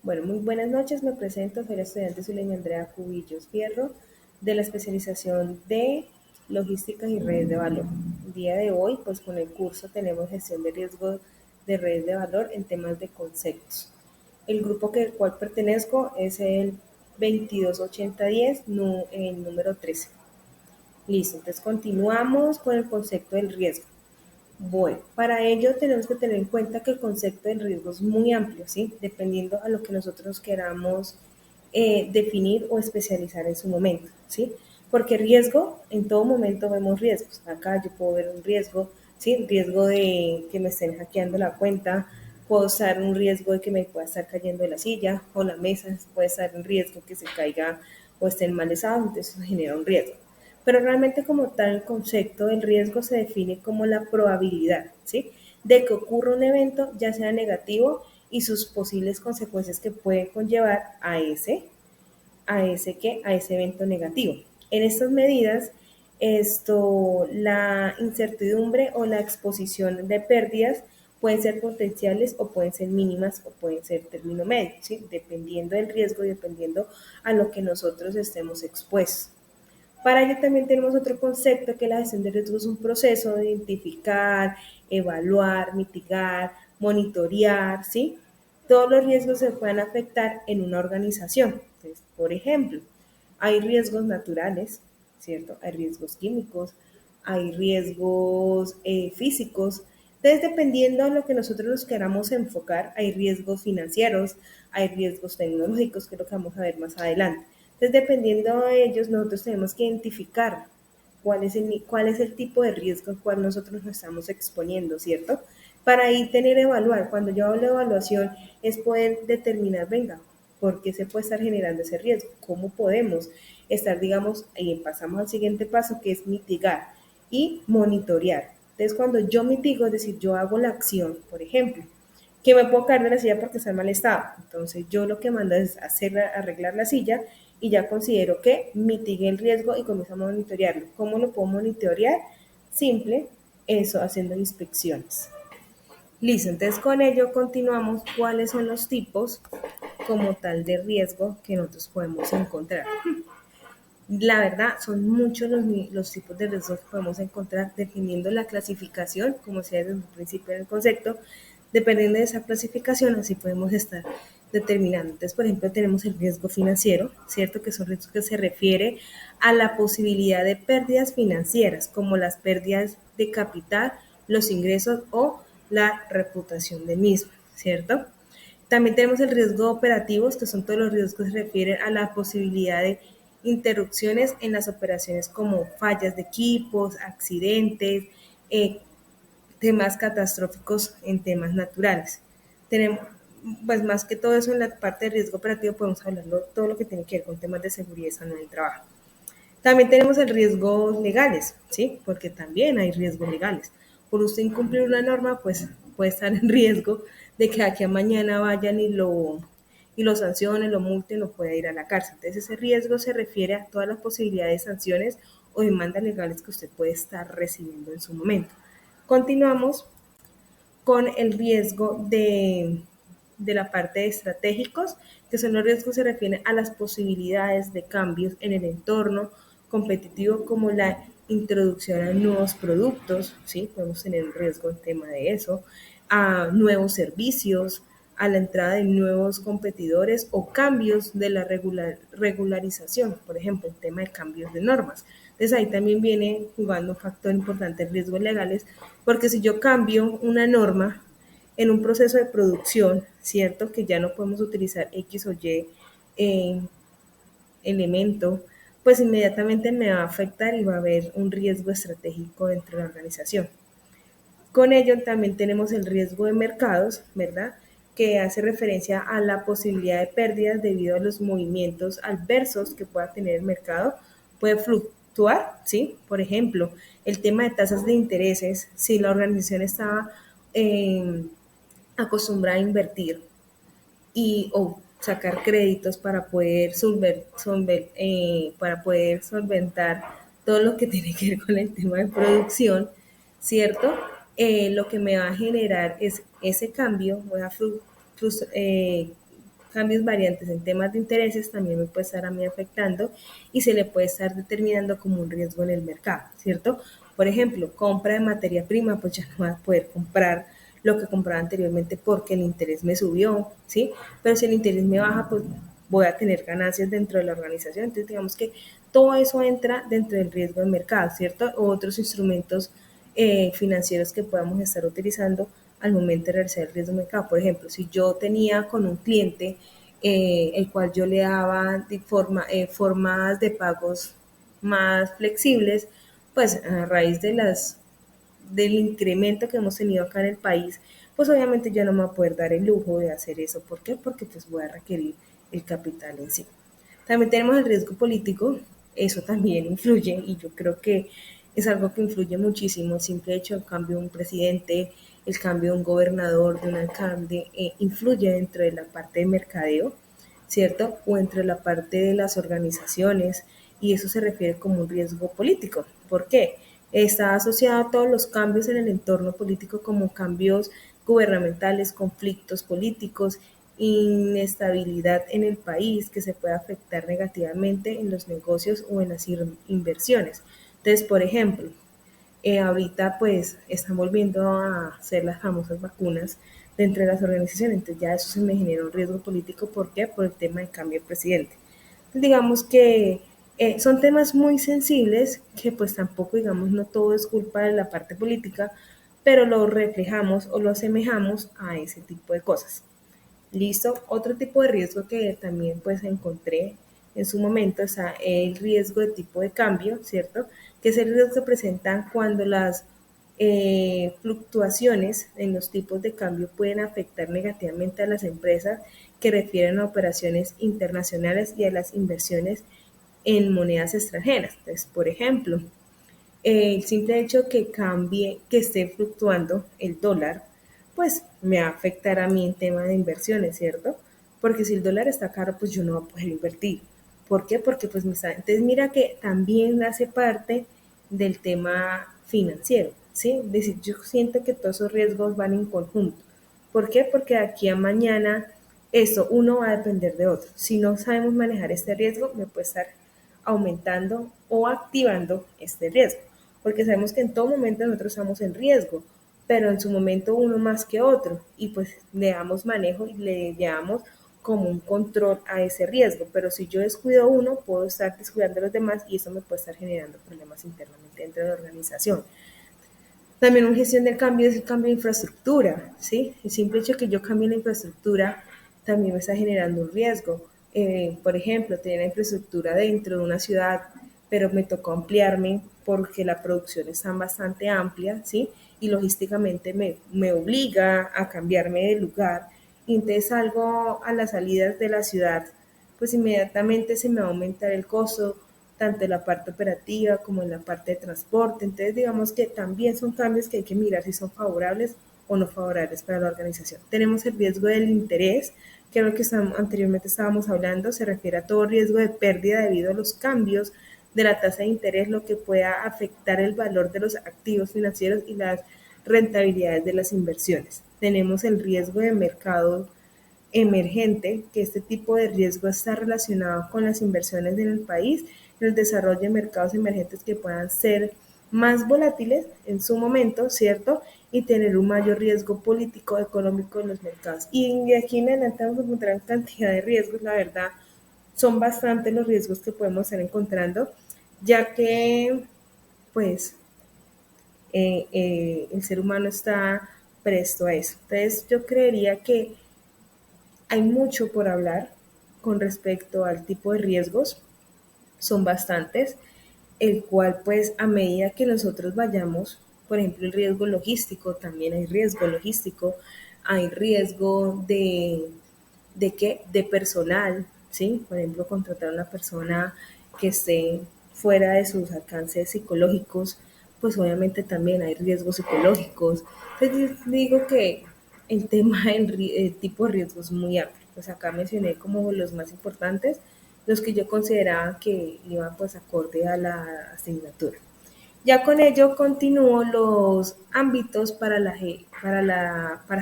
Bueno, muy buenas noches, me presento, soy la estudiante Zuleima Andrea Cubillos Fierro de la especialización de Logística y Redes de Valor. El día de hoy, pues con el curso tenemos gestión de riesgo de redes de valor en temas de conceptos. El grupo al cual pertenezco es el 228010, el número 13. Listo, entonces continuamos con el concepto del riesgo. Bueno, para ello tenemos que tener en cuenta que el concepto del riesgo es muy amplio, ¿sí? Dependiendo a lo que nosotros queramos definir o especializar en su momento, ¿sí? Porque riesgo, en todo momento vemos riesgos. Acá yo puedo ver un riesgo, ¿sí? Riesgo de que me estén hackeando la cuenta, puedo estar un riesgo de que me pueda estar cayendo de la silla o la mesa, puede estar en riesgo que se caiga o esté en mal estado, entonces eso genera un riesgo. Pero realmente como tal el concepto del riesgo se define como la probabilidad, ¿sí? De que ocurra un evento, ya sea negativo, y sus posibles consecuencias que pueden conllevar a ese evento negativo. En estas medidas, la incertidumbre o la exposición de pérdidas pueden ser potenciales o pueden ser mínimas o pueden ser término medio, ¿sí? Dependiendo del riesgo y dependiendo a lo que nosotros estemos expuestos. Para ello también tenemos otro concepto que la gestión de riesgos es un proceso de identificar, evaluar, mitigar, monitorear, ¿sí? Todos los riesgos se pueden afectar en una organización. Entonces, por ejemplo, hay riesgos naturales, ¿cierto? Hay riesgos químicos, hay riesgos físicos. Entonces, dependiendo de lo que nosotros nos queramos enfocar, hay riesgos financieros, hay riesgos tecnológicos, que es lo que vamos a ver más adelante. Entonces, dependiendo de ellos, nosotros tenemos que identificar cuál es el tipo de riesgo al cual nosotros nos estamos exponiendo, ¿cierto? Para ahí evaluar. Cuando yo hablo de evaluación, es poder determinar, venga, ¿por qué se puede estar generando ese riesgo? ¿Cómo podemos estar, digamos, y pasamos al siguiente paso, que es mitigar y monitorear? Entonces, cuando yo mitigo, es decir, yo hago la acción, por ejemplo, que me puedo caer de la silla porque está en mal estado. Entonces yo lo que mando es arreglar la silla y ya considero que mitigué el riesgo y comienzo a monitorearlo. ¿Cómo lo puedo monitorear? Simple, eso, haciendo inspecciones. Listo, entonces con ello continuamos cuáles son los tipos como tal de riesgo que nosotros podemos encontrar. La verdad, son muchos los tipos de riesgos que podemos encontrar dependiendo la clasificación, como sea desde el principio del concepto, dependiendo de esa clasificación, así podemos estar determinando. Entonces, por ejemplo, tenemos el riesgo financiero, ¿cierto? Que son riesgos que se refiere a la posibilidad de pérdidas financieras, como las pérdidas de capital, los ingresos o la reputación del mismo, ¿cierto? También tenemos el riesgo operativos, que son todos los riesgos que se refieren a la posibilidad de interrupciones en las operaciones como fallas de equipos, accidentes, eh, temas catastróficos en temas naturales. Tenemos, pues más que todo eso en la parte de riesgo operativo podemos hablarlo todo lo que tiene que ver con temas de seguridad y salud en el trabajo. También tenemos el riesgo legales, ¿sí? Porque también hay riesgos legales. Por usted incumplir una norma, pues puede estar en riesgo de que aquí a mañana vayan y lo sancionen, lo multen o pueda ir a la cárcel. Entonces ese riesgo se refiere a todas las posibilidades de sanciones o demandas legales que usted puede estar recibiendo en su momento. Continuamos con el riesgo de la parte de estratégicos, que son los riesgos que se refieren a las posibilidades de cambios en el entorno competitivo, como la introducción a nuevos productos, ¿sí? Podemos tener un riesgo en tema de eso, a nuevos servicios, a la entrada de nuevos competidores o cambios de la regularización, por ejemplo, el tema de cambios de normas. Entonces ahí también viene jugando un factor importante en riesgos legales, porque si yo cambio una norma en un proceso de producción, ¿cierto? Que ya no podemos utilizar X o Y eh, elemento, pues inmediatamente me va a afectar y va a haber un riesgo estratégico dentro de la organización. Con ello también tenemos el riesgo de mercados, ¿verdad? Que hace referencia a la posibilidad de pérdidas debido a los movimientos adversos que pueda tener el mercado. Puede fluctuar, ¿sí? Por ejemplo, el tema de tasas de intereses, si la organización estaba acostumbrada a invertir o sacar créditos para poder solventar todo lo que tiene que ver con el tema de producción, ¿cierto? Lo que me va a generar es ese cambio, voy a cambios variantes en temas de intereses también me puede estar a mí afectando y se le puede estar determinando como un riesgo en el mercado, ¿cierto? Por ejemplo, compra de materia prima, pues ya no voy a poder comprar lo que compraba anteriormente porque el interés me subió, ¿sí? Pero si el interés me baja, pues voy a tener ganancias dentro de la organización. Entonces, digamos que todo eso entra dentro del riesgo de mercado, ¿cierto? O otros instrumentos financieros que podamos estar utilizando al momento de realizar el riesgo de mercado. Por ejemplo, si yo tenía con un cliente el cual yo le daba formas de pagos más flexibles, pues a raíz del incremento que hemos tenido acá en el país, pues obviamente yo no me voy a poder dar el lujo de hacer eso. ¿Por qué? Porque pues voy a requerir el capital en sí. También tenemos el riesgo político, eso también influye y yo creo que es algo que influye muchísimo. El simple hecho del cambio de un presidente, el cambio de un gobernador, de un alcalde, influye dentro de la parte de mercadeo, ¿cierto? O entre la parte de las organizaciones y eso se refiere como un riesgo político. ¿Por qué? Está asociado a todos los cambios en el entorno político como cambios gubernamentales, conflictos políticos, inestabilidad en el país que se puede afectar negativamente en los negocios o en las inversiones. Entonces, por ejemplo, ahorita pues están volviendo a hacer las famosas vacunas dentro de las organizaciones, entonces ya eso se me genera un riesgo político. ¿Por qué? Por el tema de cambio de presidente. Entonces, digamos que son temas muy sensibles que pues tampoco, digamos, no todo es culpa de la parte política, pero lo reflejamos o lo asemejamos a ese tipo de cosas. Listo. Otro tipo de riesgo que también pues encontré en su momento es el riesgo de tipo de cambio, ¿cierto? Que es el riesgo que presentan cuando las fluctuaciones en los tipos de cambio pueden afectar negativamente a las empresas que refieren a operaciones internacionales y a las inversiones en monedas extranjeras. Entonces, por ejemplo, el simple hecho que cambie, que esté fluctuando el dólar, pues me va a afectar a mí en tema de inversiones, ¿cierto? Porque si el dólar está caro, pues yo no voy a poder invertir. ¿Por qué? Porque pues me está... Entonces mira que también hace parte del tema financiero, ¿sí? Es decir, yo siento que todos esos riesgos van en conjunto. ¿Por qué? Porque de aquí a mañana eso uno va a depender de otro. Si no sabemos manejar este riesgo, me puede estar aumentando o activando este riesgo, porque sabemos que en todo momento nosotros estamos en riesgo, pero en su momento uno más que otro, y pues le damos manejo y le llevamos como un control a ese riesgo, pero si yo descuido uno, puedo estar descuidando a los demás y eso me puede estar generando problemas internamente dentro de la organización. También una gestión del cambio es el cambio de infraestructura, ¿sí? El simple hecho de que yo cambie la infraestructura también me está generando un riesgo. Por ejemplo, tener la infraestructura dentro de una ciudad, pero me tocó ampliarme porque la producción está bastante amplia, ¿sí? Y logísticamente me obliga a cambiarme de lugar. Y entonces salgo a las salidas de la ciudad, pues inmediatamente se me va a aumentar el costo, tanto en la parte operativa como en la parte de transporte. Entonces, digamos que también son cambios que hay que mirar si son favorables o no favorables para la organización. Tenemos el riesgo del interés, que es lo que anteriormente estábamos hablando, se refiere a todo riesgo de pérdida debido a los cambios de la tasa de interés, lo que pueda afectar el valor de los activos financieros y las rentabilidades de las inversiones. Tenemos el riesgo de mercado emergente, que este tipo de riesgo está relacionado con las inversiones en el país, el desarrollo de mercados emergentes que puedan ser más volátiles en su momento, ¿cierto? Y tener un mayor riesgo político, económico en los mercados. Y de aquí en adelante vamos a encontrar cantidad de riesgos, la verdad, son bastantes los riesgos que podemos estar encontrando, ya que, pues, el ser humano está presto a eso. Entonces, yo creería que hay mucho por hablar con respecto al tipo de riesgos, son bastantes, el cual pues a medida que nosotros vayamos, por ejemplo el riesgo logístico, también hay riesgo logístico, hay riesgo ¿de qué? De personal, ¿sí? Por ejemplo, contratar a una persona que esté fuera de sus alcances psicológicos, pues obviamente también hay riesgos psicológicos. Entonces digo que el tema el tipo de riesgos es muy amplio. Pues acá mencioné como los más importantes, los que yo consideraba que iban pues acorde a la asignatura. Ya con ello continúo los ámbitos para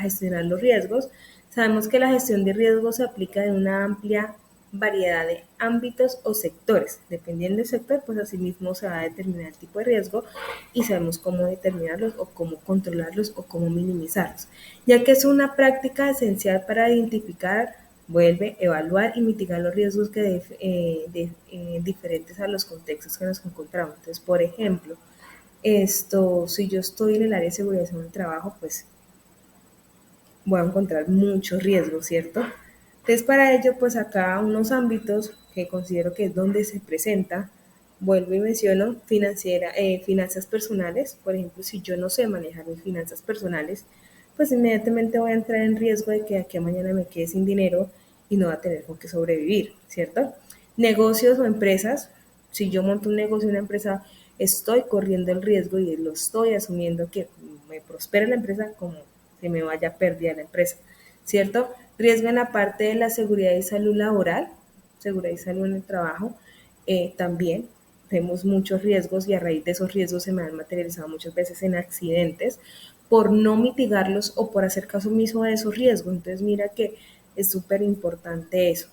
gestionar los riesgos. Sabemos que la gestión de riesgos se aplica en una amplia variedad de ámbitos o sectores. Dependiendo del sector, pues asimismo se va a determinar el tipo de riesgo y sabemos cómo determinarlos o cómo controlarlos o cómo minimizarlos, ya que es una práctica esencial para identificar, vuelve, evaluar y mitigar los riesgos diferentes a los contextos que nos encontramos. Entonces, por ejemplo, si yo estoy en el área de seguridad en el trabajo, pues voy a encontrar muchos riesgos, ¿cierto? Entonces, para ello, pues acá unos ámbitos que considero que es donde se presenta, vuelvo y menciono finanzas personales. Por ejemplo, si yo no sé manejar mis finanzas personales, pues inmediatamente voy a entrar en riesgo de que aquí a mañana me quede sin dinero y no va a tener con qué sobrevivir, ¿cierto? Negocios o empresas, si yo monto un negocio, una empresa, estoy corriendo el riesgo y lo estoy asumiendo que me prospere la empresa como que me vaya pérdida la empresa, ¿cierto? Riesgo en la parte de la seguridad y salud laboral, seguridad y salud en el trabajo, también vemos muchos riesgos y a raíz de esos riesgos se me han materializado muchas veces en accidentes por no mitigarlos o por hacer caso omiso a esos riesgos. Entonces mira que es súper importante eso.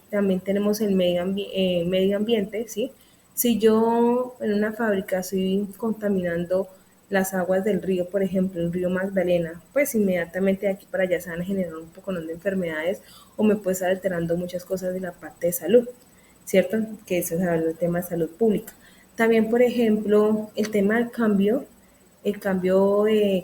También tenemos el medio ambiente, ¿sí? Si yo en una fábrica estoy contaminando las aguas del río, por ejemplo, el río Magdalena, pues inmediatamente de aquí para allá se van a generar un poco de enfermedades o me puede estar alterando muchas cosas de la parte de salud, ¿cierto? Que eso es el tema de salud pública. También, por ejemplo, el cambio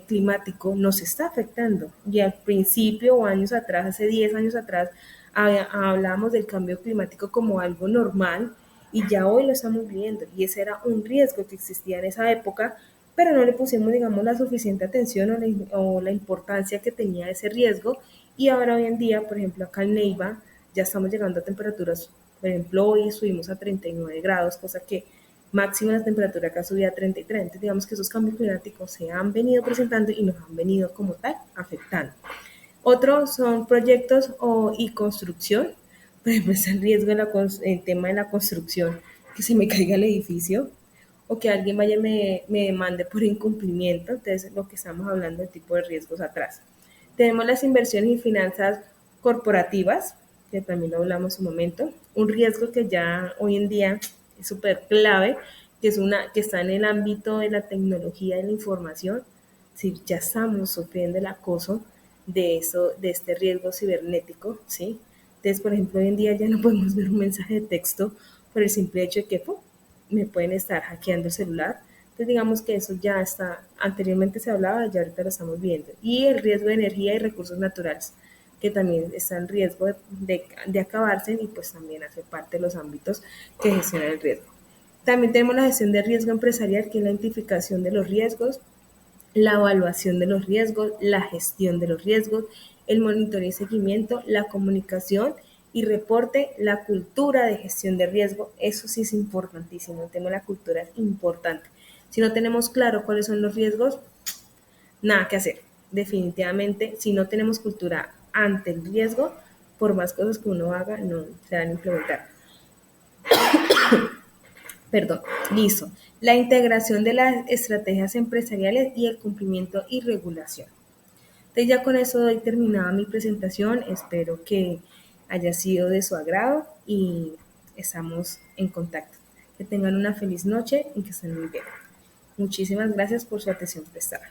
climático nos está afectando. Y al principio o años atrás, hace 10 años atrás, hablábamos del cambio climático como algo normal y ya hoy lo estamos viviendo. Y ese era un riesgo que existía en esa época, pero no le pusimos, digamos, la suficiente atención o la importancia que tenía ese riesgo. Y ahora hoy en día, por ejemplo, acá en Neiva, ya estamos llegando a temperaturas, por ejemplo, hoy subimos a 39 grados, cosa que máxima la temperatura acá subía a 33. Entonces, digamos que esos cambios climáticos se han venido presentando y nos han venido como tal afectando. Otros son proyectos y construcción. Por ejemplo, es el riesgo el tema de la construcción, que se me caiga el edificio o que alguien vaya y me demande por incumplimiento. Entonces, lo que estamos hablando de tipo de riesgos atrás. Tenemos las inversiones y finanzas corporativas, que también lo hablamos un momento. Un riesgo que ya hoy en día es súper clave, que está en el ámbito de la tecnología y la información. Si ya estamos sufriendo el acoso de este riesgo cibernético, ¿sí? Entonces, por ejemplo, hoy en día ya no podemos ver un mensaje de texto por el simple hecho de que me pueden estar hackeando el celular. Entonces, digamos que eso ya está, anteriormente se hablaba, ya ahorita lo estamos viendo. Y el riesgo de energía y recursos naturales, que también está en riesgo de acabarse y pues también hace parte de los ámbitos que gestionan el riesgo. También tenemos la gestión de riesgo empresarial, que es la identificación de los riesgos, la evaluación de los riesgos, la gestión de los riesgos, el monitoreo y seguimiento, la comunicación y reporte, la cultura de gestión de riesgo. Eso sí es importantísimo, el tema de la cultura es importante. Si no tenemos claro cuáles son los riesgos, nada que hacer. Definitivamente, si no tenemos cultura ante el riesgo, por más cosas que uno haga, no se van a implementar. Perdón, listo. La integración de las estrategias empresariales y el cumplimiento y regulación. Entonces ya con eso doy terminada mi presentación. Espero que haya sido de su agrado y estamos en contacto. Que tengan una feliz noche y que estén muy bien. Muchísimas gracias por su atención prestada.